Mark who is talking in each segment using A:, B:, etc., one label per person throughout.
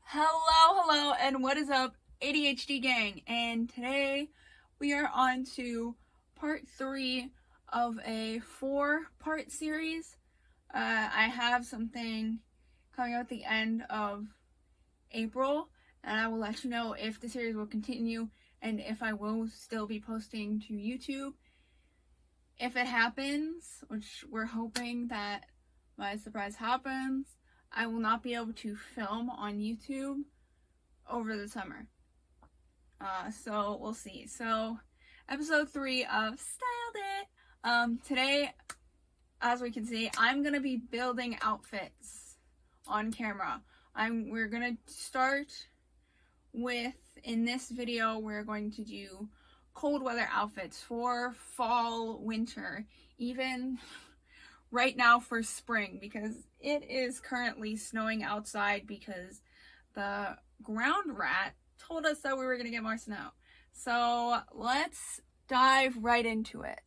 A: Hello, and what is up, ADHD gang? And today we are on to part 3 of a 4-part series. I have something coming out at the end of April, and I will let you know if the series will continue and if I will still be posting to YouTube. If it happens, which we're hoping that my surprise happens, I will not be able to film on YouTube over the summer. So we'll see. So episode 3 of Styled It. Today, as we can see, I'm gonna be building outfits on camera. We're gonna start with, in this video, we're going to do cold weather outfits for fall, winter, even right now for spring, because it is currently snowing outside because the ground rat told us that we were going to get more snow. So let's dive right into it.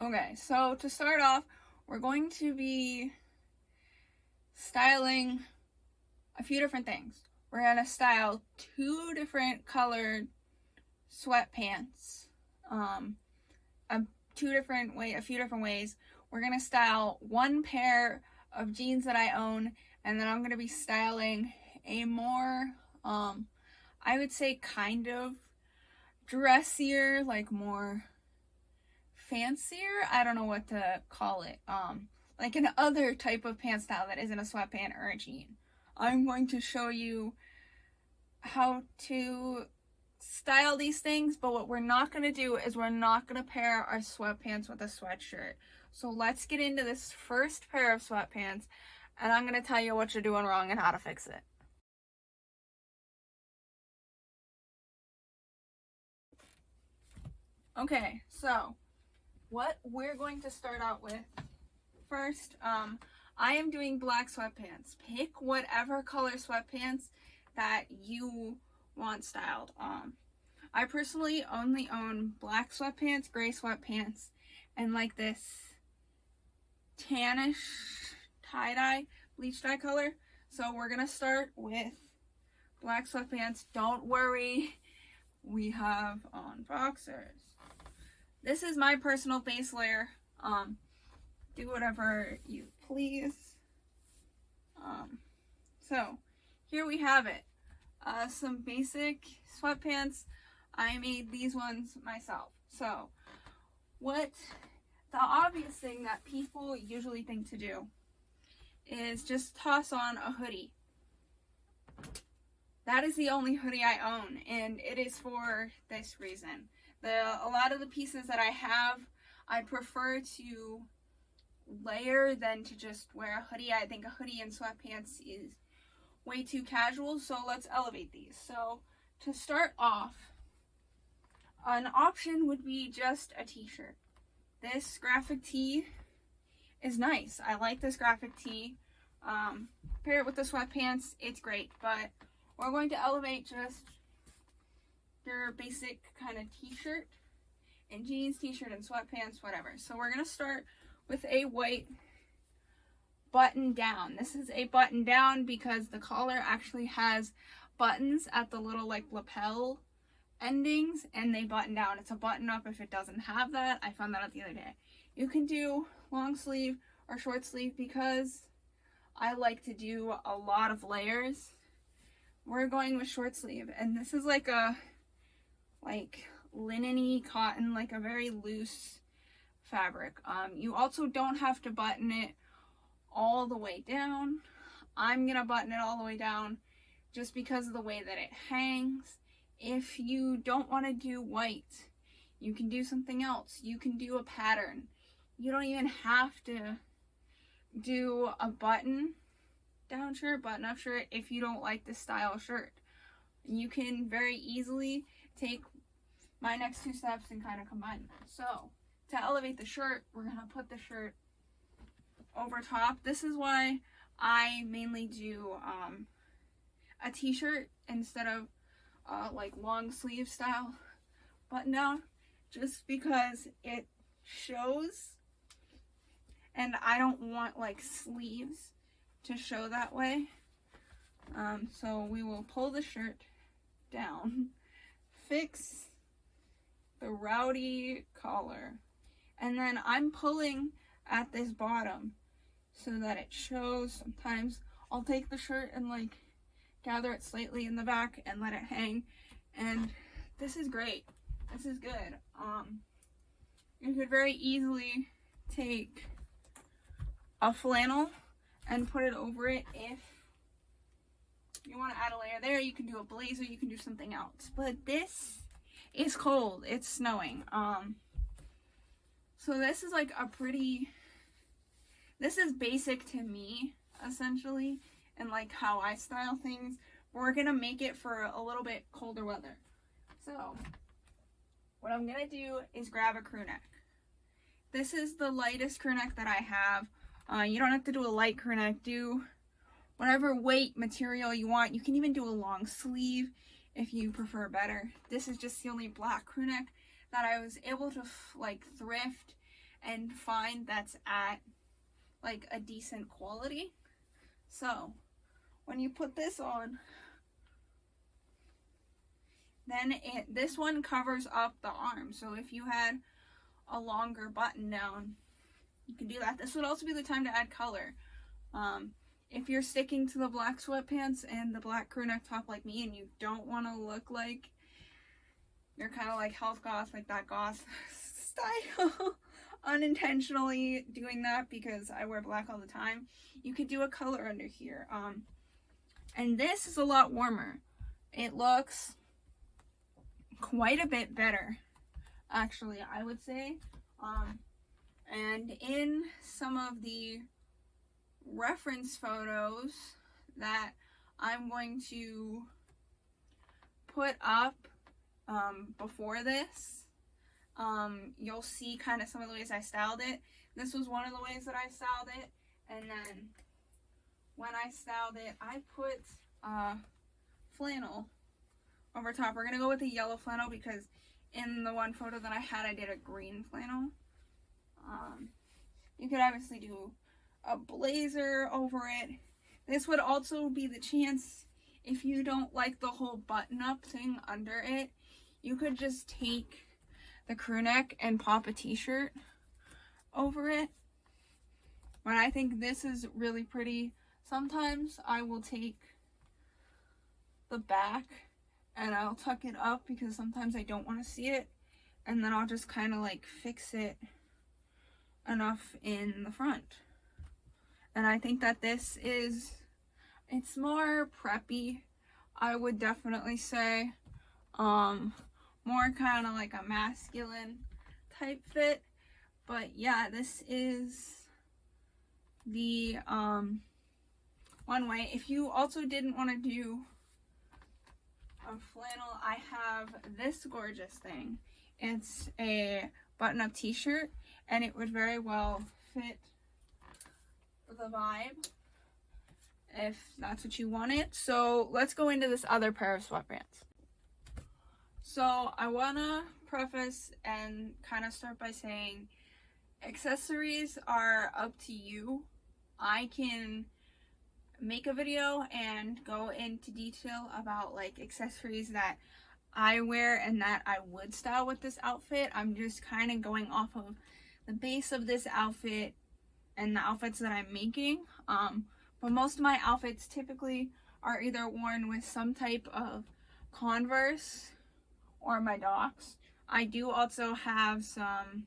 A: Okay, so to start off, we're going to be styling a few different things. We're going to style 2 different colored sweatpants, a few different ways. We're going to style 1 pair of jeans that I own, and then I'm going to be styling a more, I would say kind of dressier, like more fancier, I don't know what to call it, like an other type of pant style that isn't a sweatpant or a jean. I'm going to show you how to style these things, but what we're not going to do is we're not going to pair our sweatpants with a sweatshirt. So let's get into this first pair of sweatpants, and I'm going to tell you what you're doing wrong and how to fix it. Okay, so what we're going to start out with first, I am doing black sweatpants. Pick whatever color sweatpants that you want styled. I personally only own black sweatpants, gray sweatpants, and like this tannish tie-dye, bleach dye color. So we're gonna start with black sweatpants. Don't worry, we have on boxers. This is my personal base layer. Do whatever you please. So here we have it. Some basic sweatpants. I made these ones myself. So the obvious thing that people usually think to do is just toss on a hoodie. That is the only hoodie I own, and it is for this reason. A lot of the pieces that I have, I prefer to layer than to just wear a hoodie. I think a hoodie and sweatpants is way too casual, so let's elevate these. So to start off, an option would be just a t-shirt. This graphic tee is nice. I like this graphic tee. Pair it with the sweatpants, it's great, but we're going to elevate just your basic kind of t-shirt and jeans, t-shirt and sweatpants, whatever. So we're going to start with a white button down. This is a button down because the collar actually has buttons at the little like lapel endings, and they button down. It's a button up if it doesn't have that. I found that out the other day. You can do long sleeve or short sleeve because I like to do a lot of layers. We're going with short sleeve, and this is like a linen-y cotton, like a very loose fabric. You also don't have to button it all the way down. I'm gonna button it all the way down just because of the way that it hangs. If you don't want to do white, you can do something else. You can do a pattern. You don't even have to do a button down shirt, button up shirt if you don't like this style shirt. You can very easily take my next 2 steps and kind of combine them. So to elevate the shirt, we're going to put the shirt over top. This is why I mainly do a t-shirt instead of like long sleeve style button down, just because it shows, and I don't want like sleeves to show that way. So we will pull the shirt down, fix the rowdy collar, and then I'm pulling at this bottom so that it shows. Sometimes I'll take the shirt and like gather it slightly in the back and let it hang, and this is great. This is good. You could very easily take a flannel and put it over it. If you want to add a layer there, you can do a blazer, you can do something else. But this is cold. It's snowing. So this is like this is basic to me, essentially, and like how I style things. We're gonna make it for a little bit colder weather. So what I'm gonna do is grab a crew neck. This is the lightest crew neck that I have. You don't have to do a light crew neck. Do whatever weight material you want. You can even do a long sleeve if you prefer better. This is just the only black crew neck that I was able to like thrift and find that's at like a decent quality. So when you put this on, then this one covers up the arm. So if you had a longer button down, you can do that. This would also be the time to add color. If you're sticking to the black sweatpants and the black crew neck top like me, and you don't want to look like you're kind of like health goth, like that goth style, unintentionally doing that because I wear black all the time, you could do a color under here. And this is a lot warmer. It looks quite a bit better, actually, I would say. And in some of the reference photos that I'm going to put up before this, you'll see kind of some of the ways I styled it. This was one of the ways that I styled it, and then when I styled it, I put flannel over top. We're gonna go with the yellow flannel because in the one photo that I had, I did a green flannel. You could obviously do a blazer over it. This would also be the chance, if you don't like the whole button up thing under it, you could just take the crew neck and pop a t-shirt over it. But I think this is really pretty. Sometimes I will take the back and I'll tuck it up because sometimes I don't want to see it, and then I'll just kind of like fix it enough in the front. And I think that this is, it's more preppy, I would definitely say. More kind of like a masculine type fit. But yeah, this is the one way. If you also didn't want to do a flannel, I have this gorgeous thing. It's a button-up t-shirt, and it would very well fit the vibe if that's what you wanted. So let's go into this other pair of sweatpants. So I want to preface and kind of start by saying accessories are up to you. I can make a video and go into detail about like accessories that I wear and that I would style with this outfit. I'm just kind of going off of the base of this outfit and the outfits that I'm making. But most of my outfits typically are either worn with some type of Converse or my Docs. I do also have some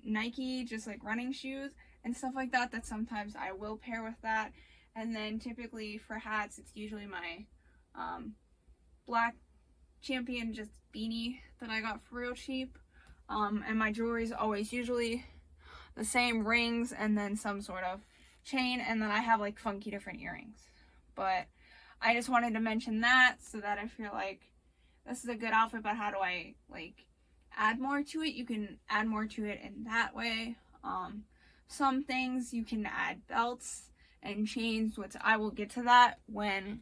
A: Nike, just like running shoes and stuff like that, that sometimes I will pair with that. And then typically for hats, it's usually my black Champion just beanie that I got for real cheap. And my jewelry is always usually the same rings and then some sort of chain, and then I have like funky different earrings. But I just wanted to mention that so that I feel like this is a good outfit, but how do I like add more to it? You can add more to it in that way. Some things you can add belts and chains, which I will get to that when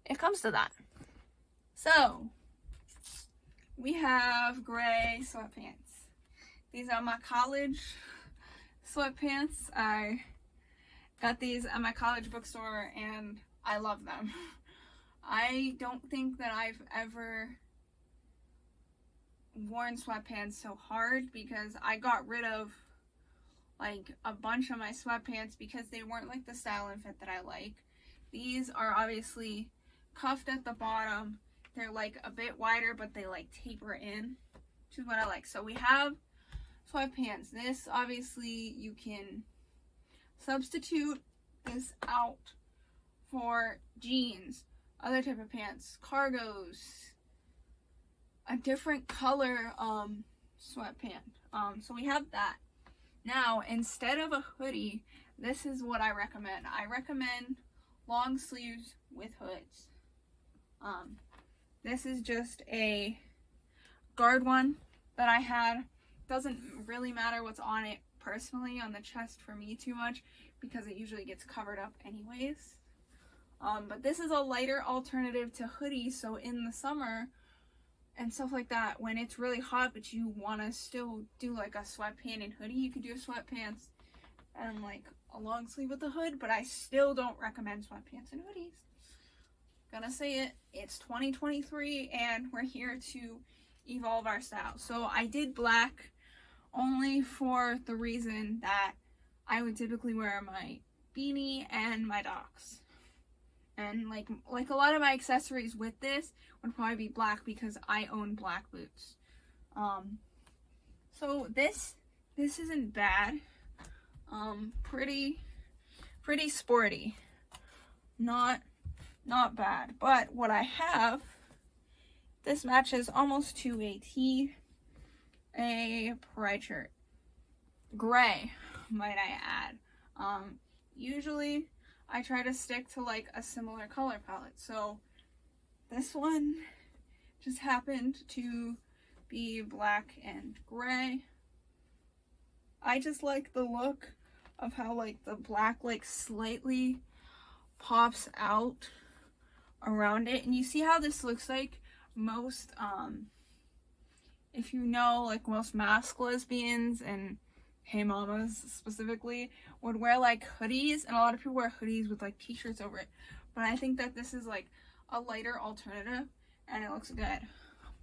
A: it comes to that. So we have gray sweatpants. These are my college sweatpants. I got these at my college bookstore, and I love them. I don't think that I've ever worn sweatpants so hard, because I got rid of like a bunch of my sweatpants because they weren't like the style and fit that I like. These are obviously cuffed at the bottom. They're like a bit wider, but they like taper in, which is what I like. So we have sweatpants. This, obviously, you can substitute this out for jeans, other type of pants, cargos, a different color sweatpant. So we have that. Now, instead of a hoodie, this is what I recommend. I recommend long sleeves with hoods. This is just a guard one that I had. Doesn't really matter what's on it personally, on the chest for me too much, because it usually gets covered up anyways. But this is a lighter alternative to hoodies, so in the summer and stuff like that, when it's really hot but you want to still do like a sweatpant and hoodie, you could do sweatpants and like a long sleeve with a hood. But I still don't recommend sweatpants and hoodies. Gonna say it, it's 2023 and we're here to evolve our style. So I did black only for the reason that I would typically wear my beanie and my Docs. And like a lot of my accessories with this would probably be black because I own black boots. So this isn't bad. Pretty sporty. Not bad. But what I have, this matches almost to a tee, a Pride shirt. Gray, might I add. Usually I try to stick to like a similar color palette. So this one just happened to be black and gray. I just like the look of how like the black like slightly pops out around it. And you see how this looks like most, if you know, like most mask lesbians and Hey Mamas specifically would wear like hoodies, and a lot of people wear hoodies with like t-shirts over it. But I think that this is like a lighter alternative and it looks good.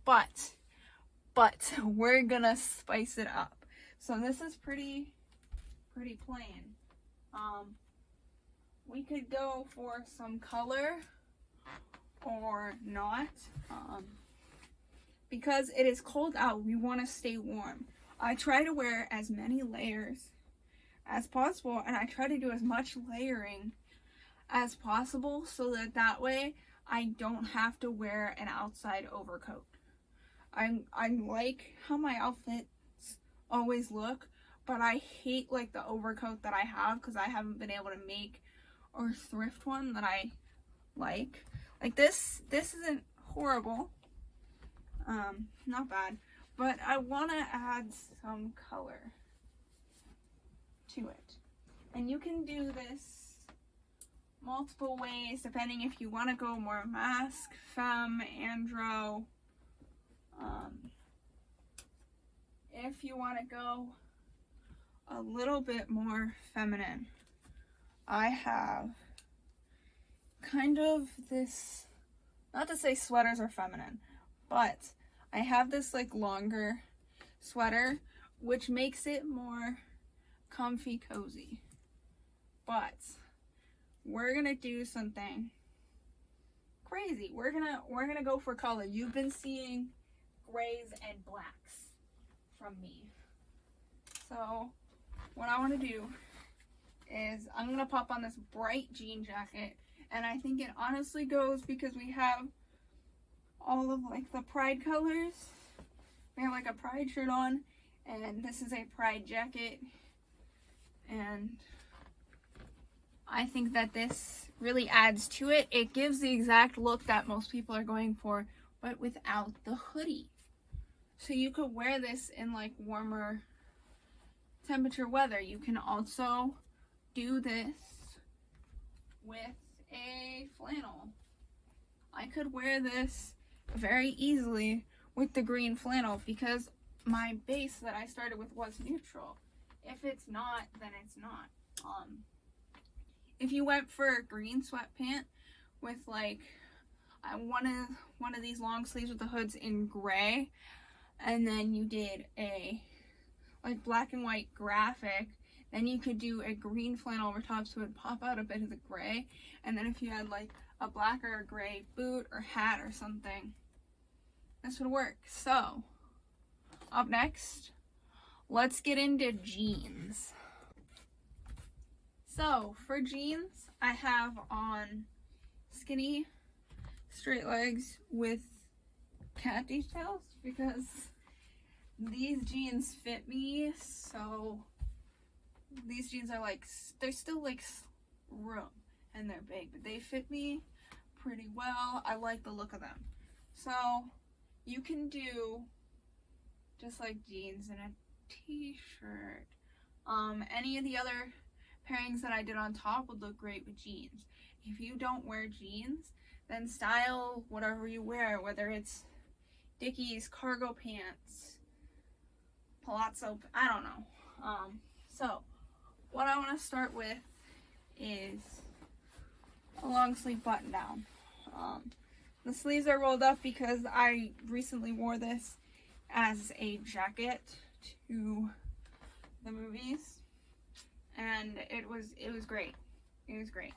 A: But we're gonna spice it up. So this is pretty plain. We could go for some color or not. Because it is cold out, we want to stay warm. I try to wear as many layers as possible, and I try to do as much layering as possible so that way I don't have to wear an outside overcoat. I like how my outfits always look, but I hate like the overcoat that I have because I haven't been able to make or thrift one that I like. Like this isn't horrible. Not bad. But I want to add some color to it. And you can do this multiple ways depending if you want to go more mask, femme, andro. If you want to go a little bit more feminine, I have kind of this, not to say sweaters are feminine, but I have this like longer sweater, which makes it more comfy, cozy. But we're gonna do something crazy. We're gonna go for color. You've been seeing grays and blacks from me. So what I want to do is I'm gonna pop on this bright jean jacket, and I think it honestly goes because we have all of like the Pride colors. We have like a Pride shirt on, and this is a Pride jacket, and I think that this really adds to it. It gives the exact look that most people are going for, but without the hoodie. So you could wear this in like warmer temperature weather. You can also do this with a flannel. I could wear this very easily with the green flannel because my base that I started with was neutral. If it's not, then it's not. If you went for a green sweatpant with like one of these long sleeves with the hoods in gray, and then you did a like black and white graphic, then you could do a green flannel over top so it would pop out a bit of the gray, and then if you had like a black or a gray boot or hat or something, this would work. So up next, let's get into jeans. So for jeans, I have on skinny straight legs with cat details because these jeans fit me. So these jeans are like, they're still like room and they're big, but they fit me pretty well. I like the look of them. So you can do just like jeans and a t-shirt. Any of the other pairings that I did on top would look great with jeans. If you don't wear jeans, then style whatever you wear, whether it's Dickies, cargo pants, palazzo, I don't know. So what I want to start with is a long sleeve button down. The sleeves are rolled up because I recently wore this as a jacket to the movies, and it was great. It was great.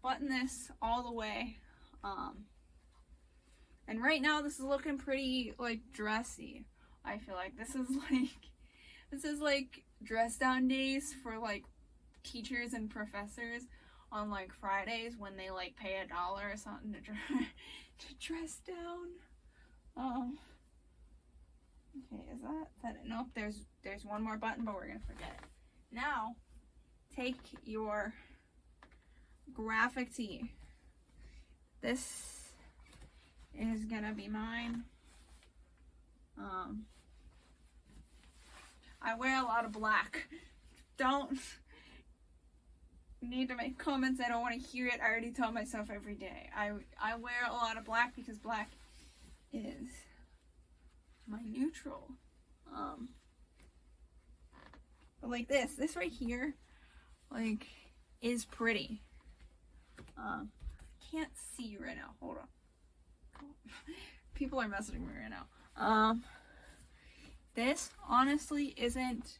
A: Button this all the way, and right now this is looking pretty like dressy. I feel like this is like dress down days for like teachers and professors on like Fridays when they like pay $1 or something to dress down. Okay, is that it? Nope, there's one more button, but we're gonna forget it. Now, take your graphic tee. This is gonna be mine. I wear a lot of black. Don't need to make comments. I don't want to hear it. I already tell myself every day. I wear a lot of black because black is my neutral. But like this right here, like, is pretty. Can't see you right now. Hold on. People are messaging me right now. This honestly isn't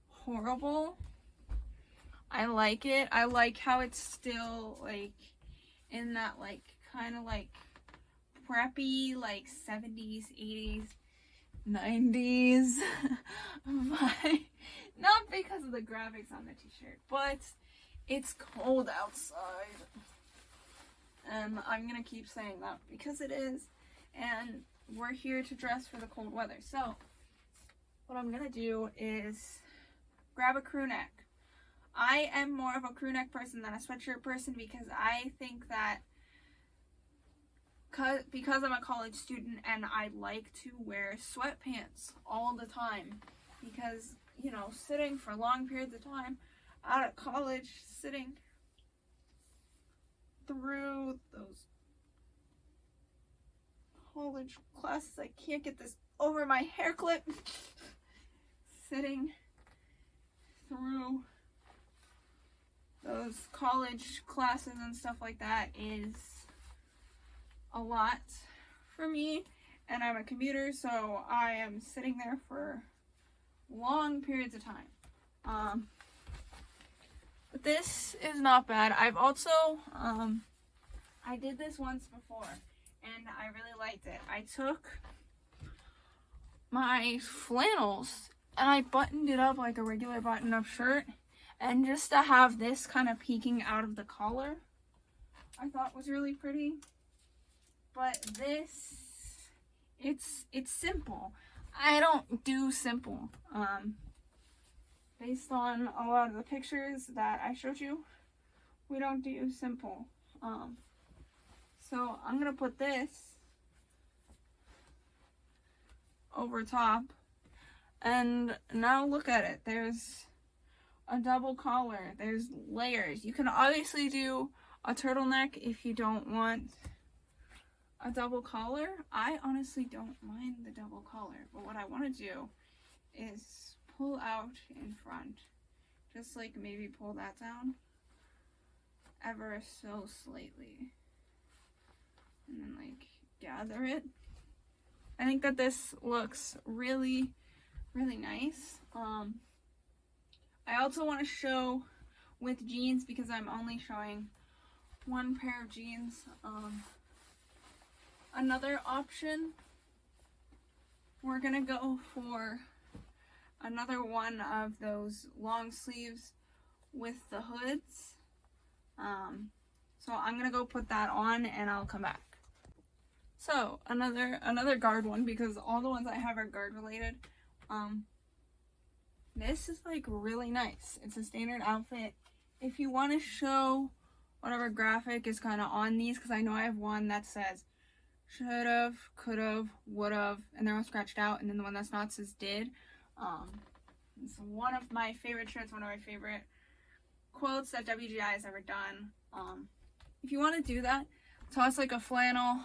A: horrible. I like it. I like how it's still like in that like kind of like preppy like 70s, 80s, 90s vibe. Not because of the graphics on the t-shirt, but it's cold outside. And I'm gonna keep saying that because it is. And we're here to dress for the cold weather. So what I'm gonna do is grab a crew neck. I am more of a crew neck person than a sweatshirt person because I think that because I'm a college student and I like to wear sweatpants all the time because, you know, sitting for long periods of time out at college, sitting through those college classes, I can't get this over my hair clip. Sitting through those college classes and stuff like that is a lot for me, and I'm a commuter, so I am sitting there for long periods of time. But this is not bad. I've also I did this once before and I really liked it. I took my flannels and I buttoned it up like a regular button-up shirt, and just to have this kind of peeking out of the collar I thought was really pretty. But this, it's simple. I don't do simple. Based on a lot of the pictures that I showed you, we don't do simple. So I'm gonna put this over top, and now look at it. There's a double collar, there's layers. You can obviously do a turtleneck if you don't want a double collar. I honestly don't mind the double collar, but what I want to do is pull out in front, just like maybe pull that down, ever so slightly. And then like gather it. I think that this looks really, really nice. I also want to show with jeans because I'm only showing one pair of jeans. Another option, we're gonna go for another one of those long sleeves with the hoods. So I'm gonna go put that on and I'll come back. So another guard one, because all the ones I have are guard related. This is like really nice. It's a standard outfit. If you want to show whatever graphic is kind of on these, because I know I have one that says should've, could've, would've, and they're all scratched out, and then the one that's not says did. It's one of my favorite shirts, one of my favorite quotes that WGI has ever done. If you want to do that, toss like a flannel,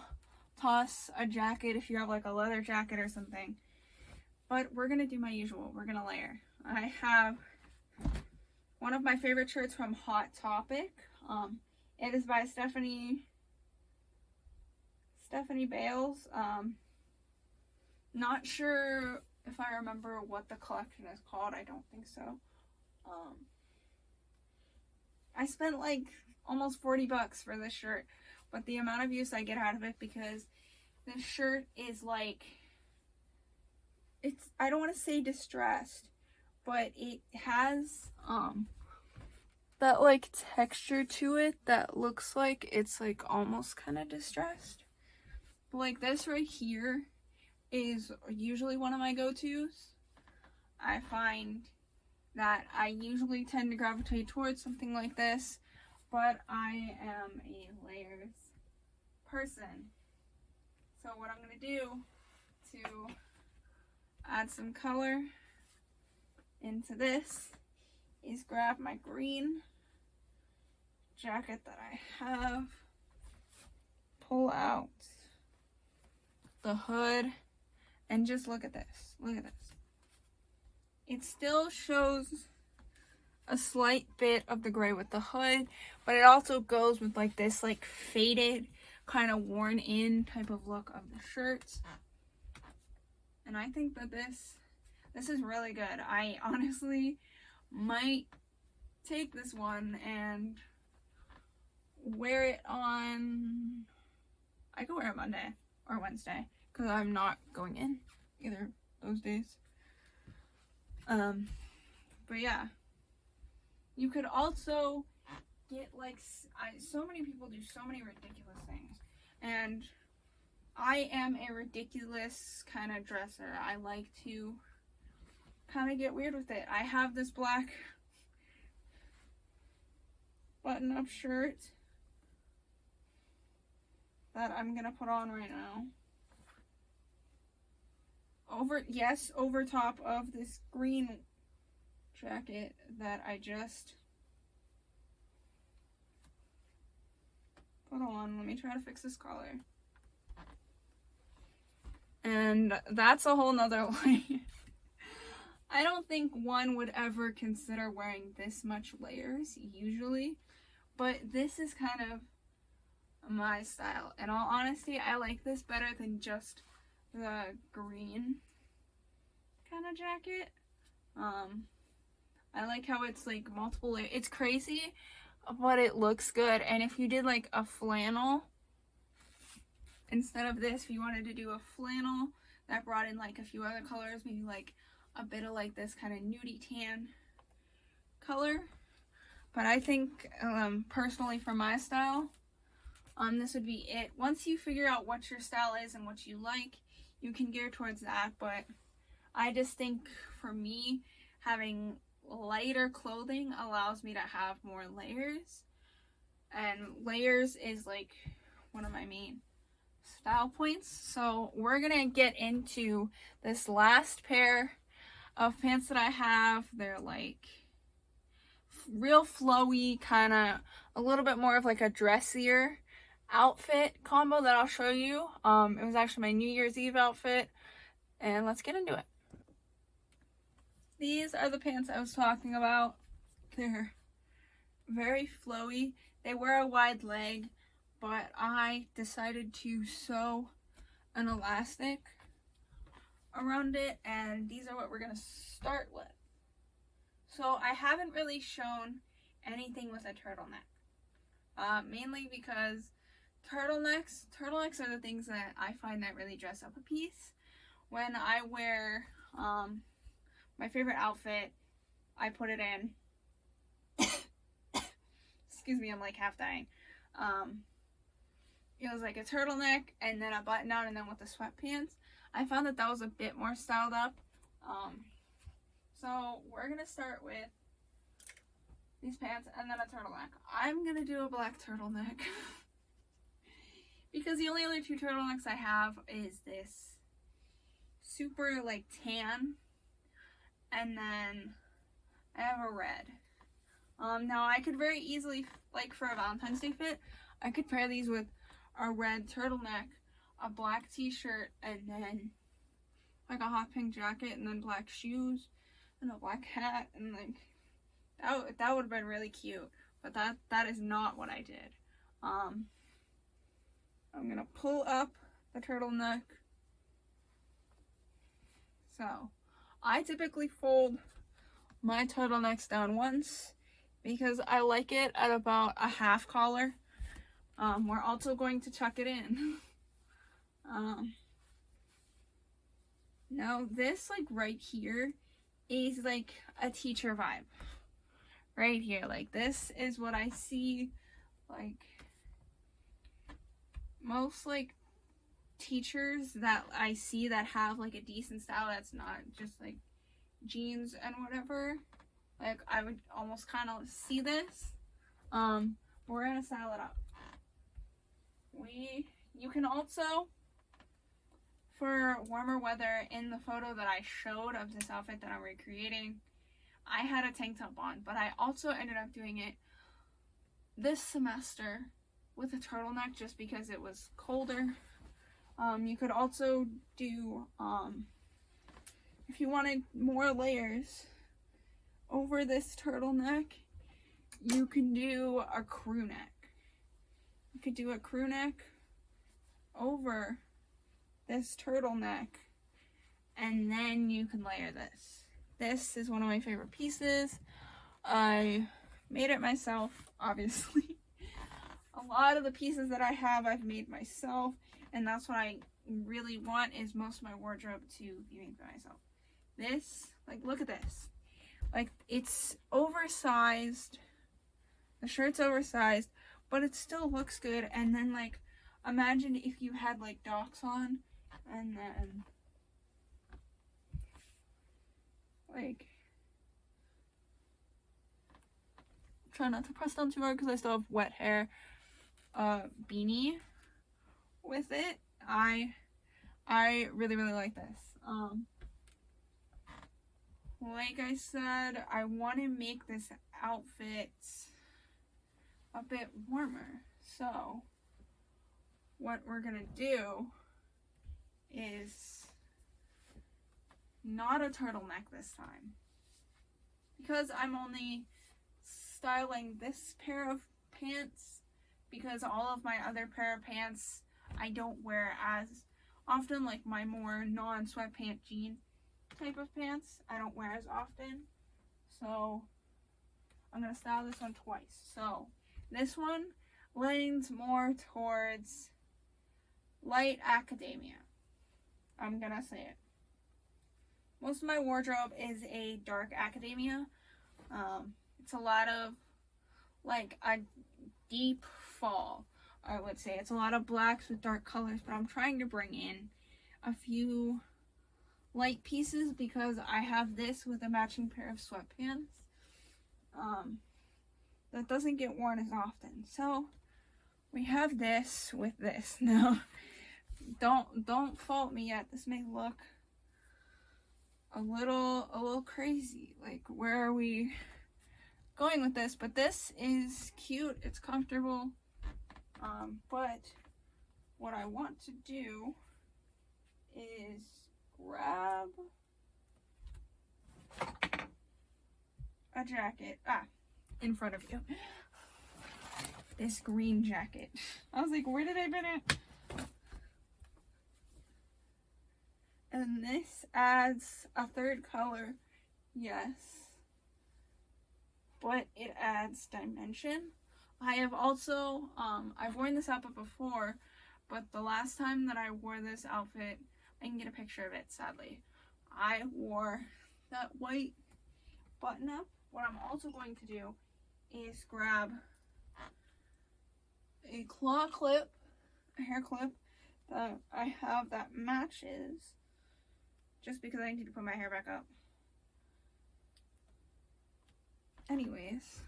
A: toss a jacket if you have like a leather jacket or something. But we're gonna do my usual. We're gonna layer. I have one of my favorite shirts from Hot Topic. It is by Stephanie Bales. Not sure if I remember what the collection is called. I don't think so. I spent like almost $40 for this shirt, but the amount of use I get out of it, because this shirt is like, it's, I don't want to say distressed, but it has that like texture to it that looks like it's like almost kind of distressed. But like this right here is usually one of my go-tos. I find that I usually tend to gravitate towards something like this, but I am a layers person. So what I'm gonna do to add some color into this is grab my green jacket that I have, pull out the hood, and just look at this. Look at this. It still shows a slight bit of the gray with the hood, but it also goes with like this like faded, kind of worn in type of look of the shirts. And I think that this is really good. I honestly might take this one and wear it on, I could wear it Monday or Wednesday because I'm not going in either those days. But yeah, you could also get like, so many people do so many ridiculous things, and I am a ridiculous kind of dresser. I like to kind of get weird with it. I have this black button-up shirt that I'm gonna put on right now. Over top of this green jacket that I just put on. Let me try to fix this collar. And that's a whole nother line. I don't think one would ever consider wearing this much layers usually, but this is kind of my style. In all honesty, I like this better than just the green kind of jacket. I like how it's like multiple layers. It's crazy, but it looks good. And if you did like a flannel instead of this, if you wanted to do a flannel that brought in like a few other colors, maybe like a bit of like this kind of nudie tan color. But I think personally for my style, this would be it. Once you figure out what your style is and what you like, you can gear towards that. But I just think for me, having lighter clothing allows me to have more layers, and layers is like one of my main style points. So we're gonna get into this last pair of pants that I have. They're like real flowy, kind of a little bit more of like a dressier outfit combo that I'll show you. It was actually my New Year's Eve outfit, and let's get into it. These are the pants I was talking about. They're very flowy. They wear a wide leg, but I decided to sew an elastic around it, and these are what we're gonna start with. So I haven't really shown anything with a turtleneck, mainly because turtlenecks are the things that I find that really dress up a piece. When I wear my favorite outfit, I put it in. Excuse me, I'm like half dying. It was like a turtleneck and then a button down and then with the sweatpants. I found that was a bit more styled up. So we're gonna start with these pants and then a turtleneck. I'm gonna do a black turtleneck because the only other two turtlenecks I have is this super like tan, and then I have a red. Now I could very easily, like for a Valentine's Day fit, I could pair these with a red turtleneck, a black t-shirt, and then like a hot pink jacket, and then black shoes, and a black hat, and like that would have been really cute. But that is not what I did. I'm gonna pull up the turtleneck. So I typically fold my turtlenecks down once because I like it at about a half collar. We're also going to tuck it in. Now this like right here is like a teacher vibe. Right here, like this is what I see like most like teachers that I see that have like a decent style that's not just like jeans and whatever. Like I would almost kind of see this. We're gonna style it up. You can also, for warmer weather, in the photo that I showed of this outfit that I'm recreating, I had a tank top on, but I also ended up doing it this semester with a turtleneck just because it was colder. You could also do, if you wanted more layers over this turtleneck, you can do a crew neck. You could do a crew neck over this turtleneck, and then you can layer this. This is one of my favorite pieces. I made it myself, obviously. A lot of the pieces that I have, I've made myself, and that's what I really want, is most of my wardrobe to be made by myself. This, like, look at this. Like, it's oversized. The shirt's oversized, but it still looks good. And then, like, imagine if you had, like, Docs on, and then, like, try not to press down too hard because I still have wet hair. Beanie with it. I really like this. Like I said, I want to make this outfit a bit warmer. So what we're gonna do is not a turtleneck this time, because I'm only styling this pair of pants, because all of my other pair of pants I don't wear as often, like my more non-sweatpant jean type of pants I don't wear as often. So I'm gonna style this one twice. So this one leans more towards light academia. I'm gonna say it. Most of my wardrobe is a dark academia. It's a lot of like a deep fall, I would say. It's a lot of blacks with dark colors, but I'm trying to bring in a few light pieces because I have this with a matching pair of sweatpants that doesn't get worn as often. So we have this with this. Now don't fault me yet. This may look a little crazy. Like, where are we going with this? But this is cute, it's comfortable. But what I want to do is grab a jacket. in front of you. This green jacket. I was like, where did I put it? And this adds a third color, yes, but it adds dimension. I have also, I've worn this outfit before, but the last time that I wore this outfit, I can get a picture of it, sadly. I wore that white button up. What I'm also going to do is grab a claw clip, a hair clip that I have that matches, just because I need to put my hair back up. Anyways,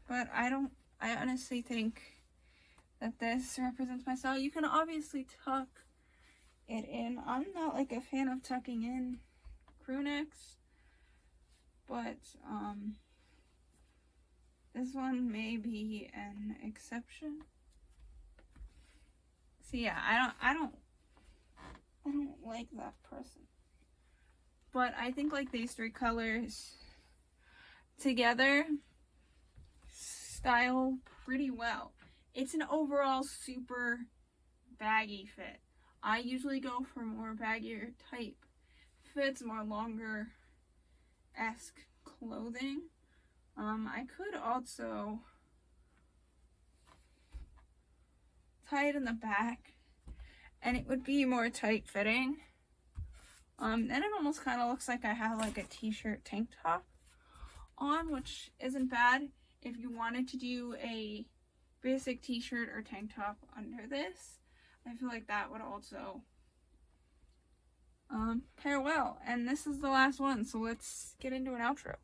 A: but I honestly think that this represents my style. You can obviously tuck it in. I'm not like a fan of tucking in crew necks, but this one may be an exception. So yeah, I don't like that person. But I think like these three colors together style pretty well. It's an overall super baggy fit. I usually go for more baggier type fits, more longer-esque clothing. I could also tie it in the back and it would be more tight fitting. Then it almost kind of looks like I have like a t-shirt tank top on, which isn't bad if you wanted to do a basic t-shirt or tank top under this. I feel like that would also pair well. And this is the last one, so let's get into an outro.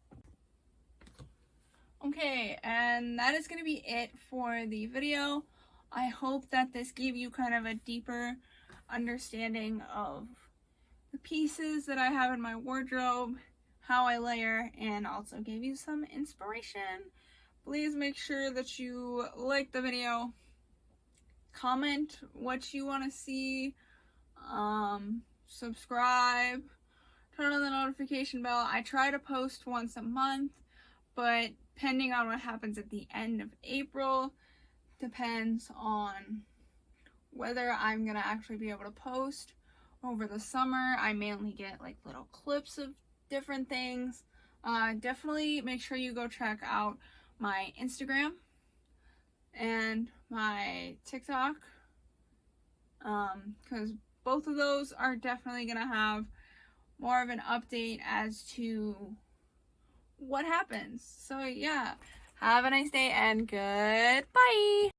A: Okay, and that is going to be it for the video. I hope that this gave you kind of a deeper understanding of the pieces that I have in my wardrobe, how I layer, and also gave you some inspiration. Please make sure that you like the video, comment what you want to see, subscribe, turn on the notification bell. I try to post once a month, but depending on what happens at the end of April, depends on whether I'm gonna actually be able to post over the summer. I mainly get like little clips of different things. Definitely make sure you go check out my Instagram and my TikTok, because both of those are definitely gonna have more of an update as to what happens. So yeah, have a nice day and goodbye.